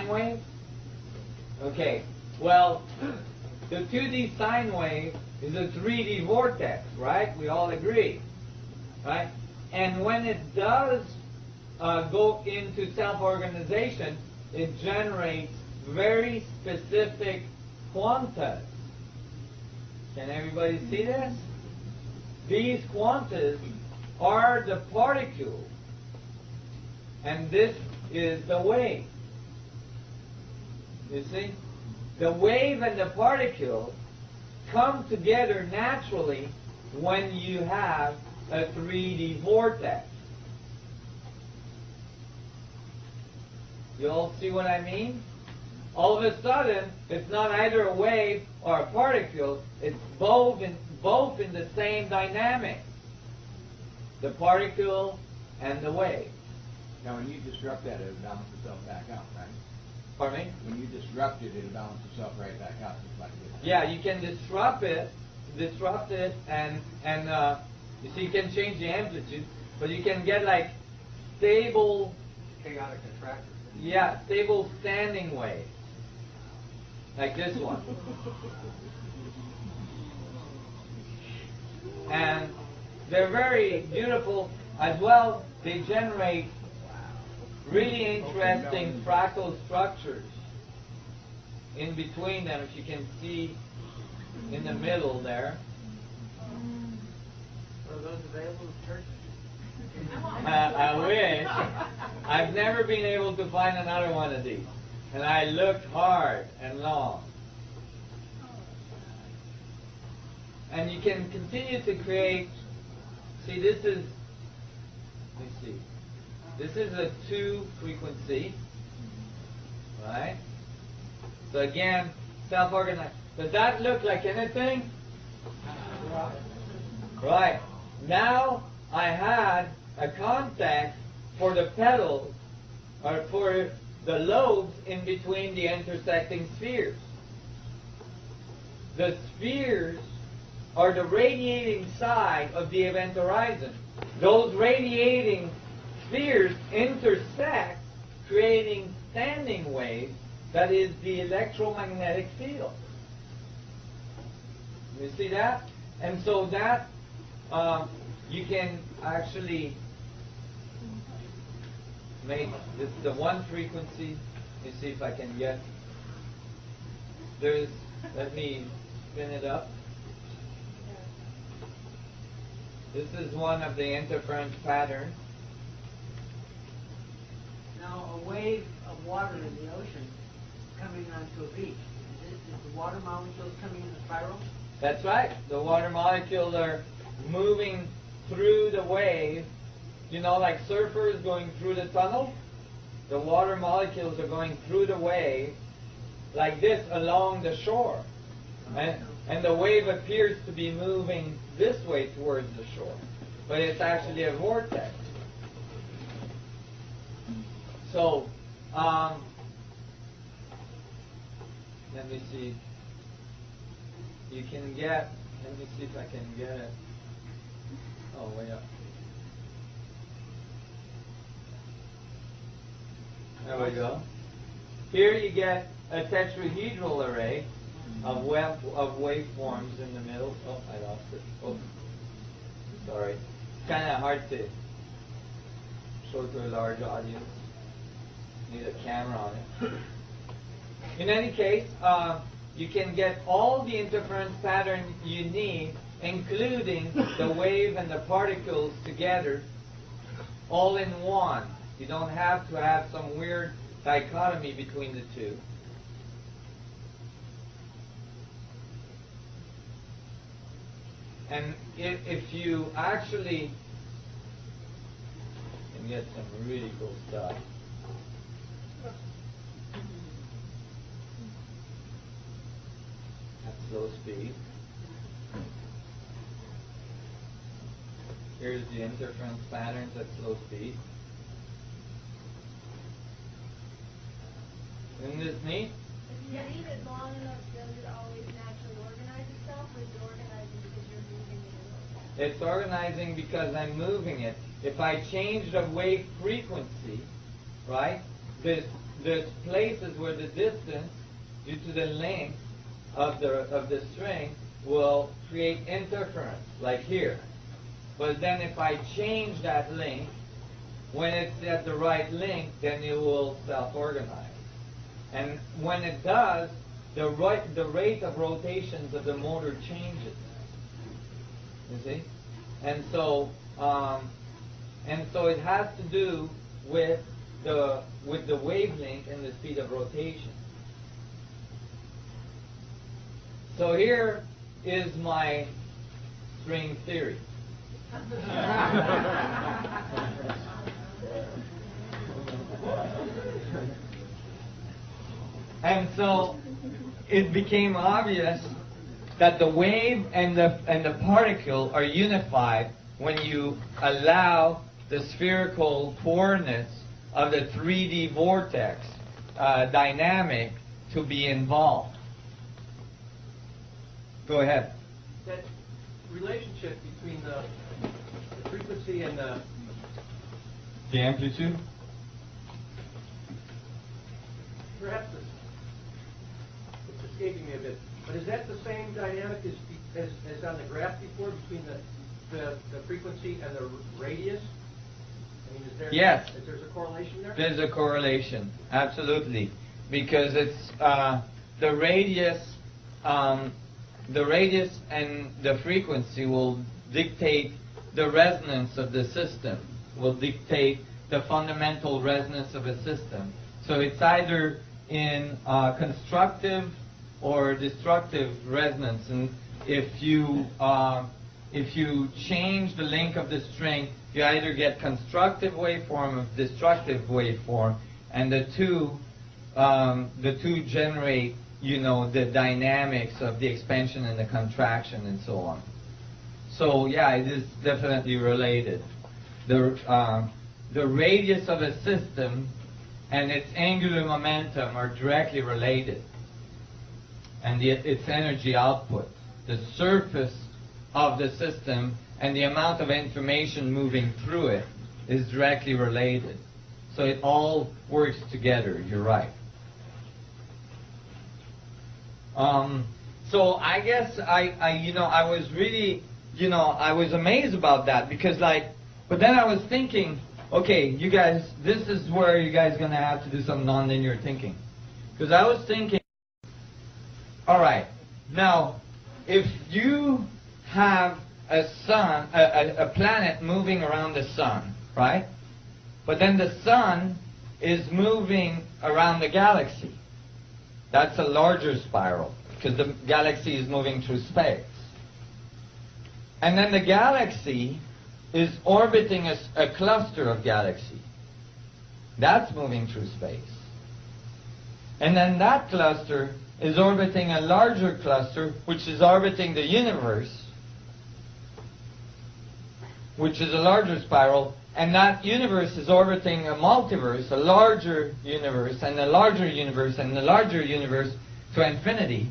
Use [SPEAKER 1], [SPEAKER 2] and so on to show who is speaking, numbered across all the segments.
[SPEAKER 1] sine wave? Okay, well, the 2D sine wave is a 3D vortex, right? We all agree, right? And when it does go into self-organization, it generates very specific quantas. Can everybody see this? These quantas are the particles, and this is the wave. You see? The wave and the particle come together naturally when you have a 3D vortex. You all see what I mean? All of a sudden, it's not either a wave or a particle, it's both in the same dynamic. The particle and the wave.
[SPEAKER 2] Now, when you disrupt that, it'll balance itself back out, right?
[SPEAKER 1] Pardon me?
[SPEAKER 2] When you disrupt it, it'll balance itself right back out, just like this.
[SPEAKER 1] Yeah, you can disrupt it, and you see, you can change the amplitude, but you can get like stable,
[SPEAKER 3] Chaotic attractor.
[SPEAKER 1] yeah, stable standing waves, like this one. And they're very beautiful as well. They generate really interesting fractal structures in between them, if you can see in the middle there.
[SPEAKER 3] Are those available in church?
[SPEAKER 1] I wish. I've never been able to find another one of these. And I looked hard and long. And you can continue to create. See, this is, let me see. This is a 2 frequency, right? So again, self-organized. Does that look like anything? Right. Now I had a contact for the petals, or for the lobes in between the intersecting spheres. The spheres are the radiating side of the event horizon. Those radiating spheres intersect, creating standing waves, that is the electromagnetic field. You see that? And so that you can actually make this the one frequency. Let me see if I can get. Let me spin it up. This is one of the interference patterns.
[SPEAKER 4] Now, a wave of water in the ocean coming onto a beach, is the water molecules coming in a spiral?
[SPEAKER 1] That's right. The water molecules are moving through the wave. You know, like surfers going through the tunnel? The water molecules are going through the wave like this along the shore. And the wave appears to be moving this way towards the shore. But it's actually a vortex. So, let me see. You can get, let me see if I can get it. Oh, way up. There we go. Here you get a tetrahedral array of waveforms in the middle. Oh, I lost it. Oh, sorry. It's kind of hard to show to a large audience. Need a camera on it. In any case, you can get all the interference pattern you need, including the wave and the particles together, all in one. You don't have to have some weird dichotomy between the two. And if you actually can get some really cool stuff. At slow speed. Here's the interference patterns at slow speed. Isn't this neat?
[SPEAKER 5] If you leave it long enough, does it always naturally organize itself, or is it organizing because you're moving it?
[SPEAKER 1] It's organizing because I'm moving it. If I change the wave frequency, right, the there's places where the distance, due to the length of the string, will create interference, like here. But then if I change that length, when it's at the right length, then it will self-organize. And when it does, the rate of rotations of the motor changes. You see? And so it has to do with the wavelength and the speed of rotation. So here is my string theory. And so it became obvious that the wave and the particle are unified when you allow the spherical coordinates of the 3D vortex dynamic to be involved. Go ahead.
[SPEAKER 3] That relationship between the frequency and the
[SPEAKER 1] amplitude?
[SPEAKER 3] perhaps it's escaping me a bit, but is that the same dynamic as on the graph before between the frequency and the radius? I mean, is there
[SPEAKER 1] Yes.
[SPEAKER 3] Is there a correlation there?
[SPEAKER 1] There's a correlation, absolutely, because it's the radius and the frequency will dictate the resonance of the system, will dictate the fundamental resonance of a system. So it's either in constructive or destructive resonance, and if you change the length of the string, you either get constructive waveform or destructive waveform, and the two generate, the dynamics of the expansion and the contraction and so on. So yeah, it is definitely related. The radius of a system and its angular momentum are directly related, and its energy output, the surface of the system and the amount of information moving through it is directly related. So it all works together. You're right. So I guess I was really, I was amazed about that, because but then I was thinking, okay, you guys, this is where you guys are going to have to do some nonlinear thinking. Because I was thinking, all right, now, if you have a sun, a planet moving around the sun, right? But then the sun is moving around the galaxy. That's a larger spiral, because the galaxy is moving through space. And then the galaxy is orbiting a cluster of galaxies. That's moving through space. And then that cluster is orbiting a larger cluster, which is orbiting the universe, which is a larger spiral, and that universe is orbiting a multiverse, a larger universe, and a larger universe, and a larger universe to infinity.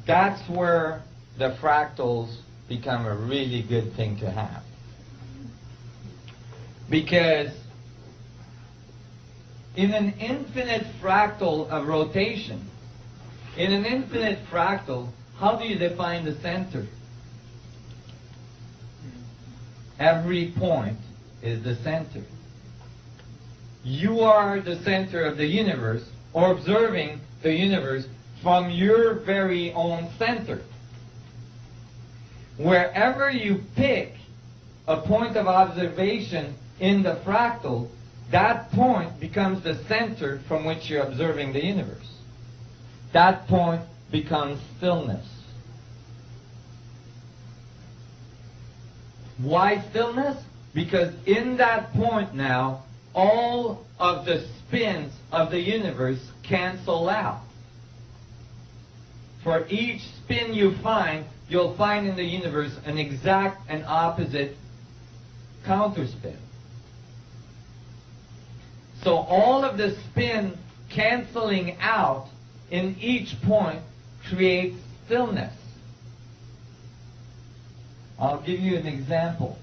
[SPEAKER 1] That's where the fractals become a really good thing to have. Because in an infinite fractal of rotation, in an infinite fractal, how do you define the center? Every point is the center. You are the center of the universe, or observing the universe from your very own center. Wherever you pick a point of observation in the fractal, that point becomes the center from which you're observing the universe. That point becomes stillness. Why stillness? Because in that point now, all of the spins of the universe cancel out. For each spin you find, you'll find in the universe an exact and opposite counterspin. So all of the spin canceling out in each point creates stillness. I'll give you an example.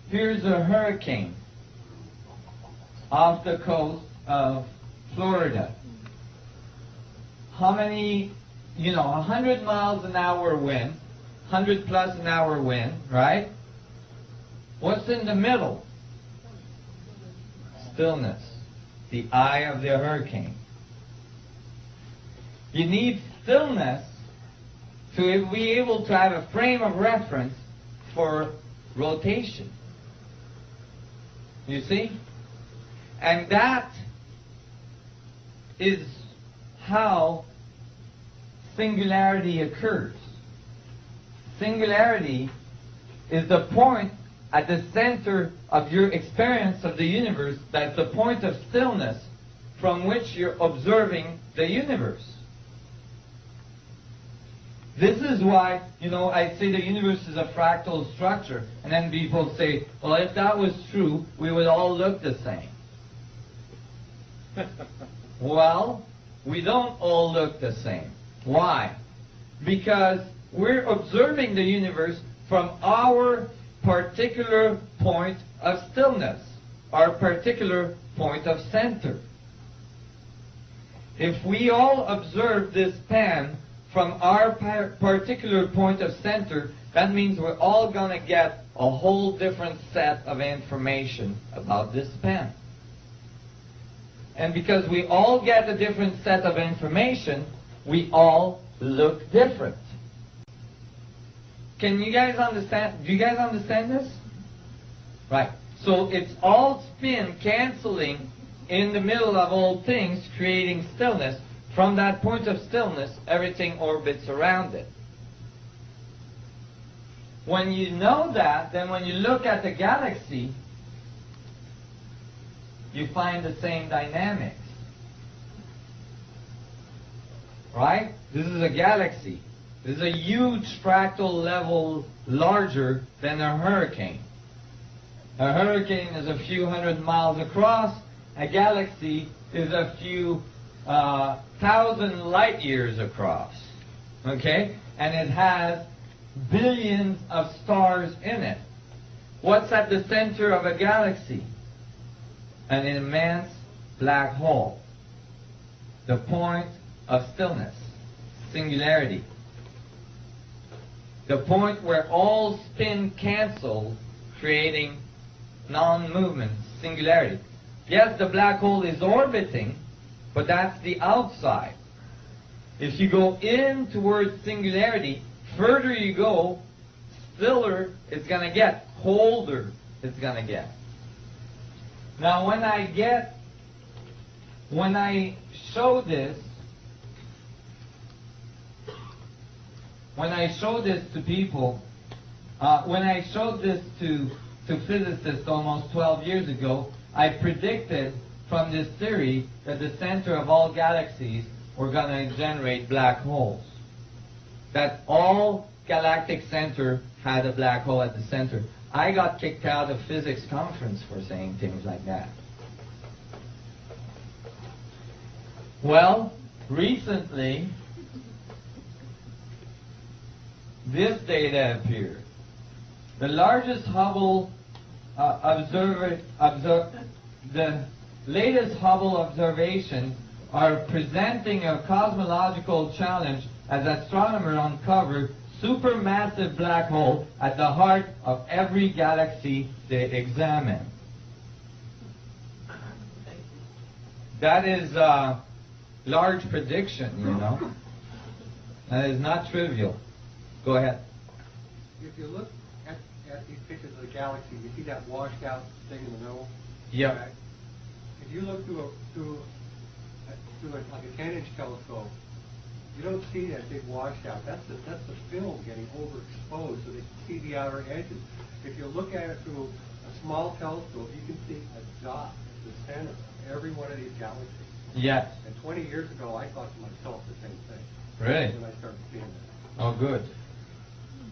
[SPEAKER 1] Here's a hurricane. off the coast of Florida. How many, 100 miles an hour wind, 100 plus an hour wind, right? What's in the middle? Stillness, the eye of the hurricane. You need stillness to be able to have a frame of reference for rotation. You see? And that is how singularity occurs. Singularity is the point at the center of your experience of the universe, that's the point of stillness from which you're observing the universe. This is why, I say the universe is a fractal structure, and then people say, well, if that was true, we would all look the same. Well, we don't all look the same. Why? Because we're observing the universe from our particular point of stillness, our particular point of center. If we all observe this pan from our particular point of center, that means we're all going to get a whole different set of information about this pen. And because we all get a different set of information, we all look different. Can you guys understand? Do you guys understand this? Right. So it's all spin canceling in the middle of all things, creating stillness. From that point of stillness, everything orbits around it. When you know that, then when you look at the galaxy, you find the same dynamics. Right? This is a galaxy. This is a huge fractal level larger than a hurricane. A hurricane is a few hundred miles across. A galaxy is a few thousand light years across. Okay? And it has billions of stars in it. What's at the center of a galaxy? An immense black hole. The point of stillness. Singularity. The point where all spin cancels, creating non-movement, singularity. Yes, the black hole is orbiting, but that's the outside. If you go in towards singularity, further you go, stiller it's going to get, colder it's going to get. Now when I show this to people, when I showed this to physicists almost 12 years ago, I predicted from this theory that the center of all galaxies were going to generate black holes. That all galactic center had a black hole at the center. I got kicked out of physics conference for saying things like that. Well, recently, this data appeared. The largest Hubble the latest Hubble observations are presenting a cosmological challenge as astronomers uncover supermassive black hole at the heart of every galaxy they examine. That is a large prediction, That is not trivial. Go ahead.
[SPEAKER 3] If you look at these pictures of the galaxy, you see that washed out thing in the middle?
[SPEAKER 1] Yeah.
[SPEAKER 3] Right? If you look through like a 10-inch telescope, you don't see that big washout. That's the film getting overexposed, so they see the outer edges. If you look at it through a small telescope, you can see a dot at the center of every one of these galaxies.
[SPEAKER 1] Yes.
[SPEAKER 3] And 20 years ago, I thought to myself the same thing.
[SPEAKER 1] Really?
[SPEAKER 3] When I started seeing that.
[SPEAKER 1] Oh, good.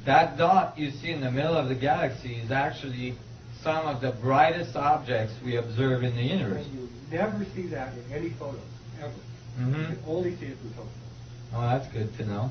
[SPEAKER 1] That dot you see in the middle of the galaxy is actually some of the brightest objects we observe in the universe.
[SPEAKER 3] And you never see that in any photos, ever.
[SPEAKER 1] Mm-hmm.
[SPEAKER 3] You can only see it through telescopes.
[SPEAKER 1] Oh, that's good to know.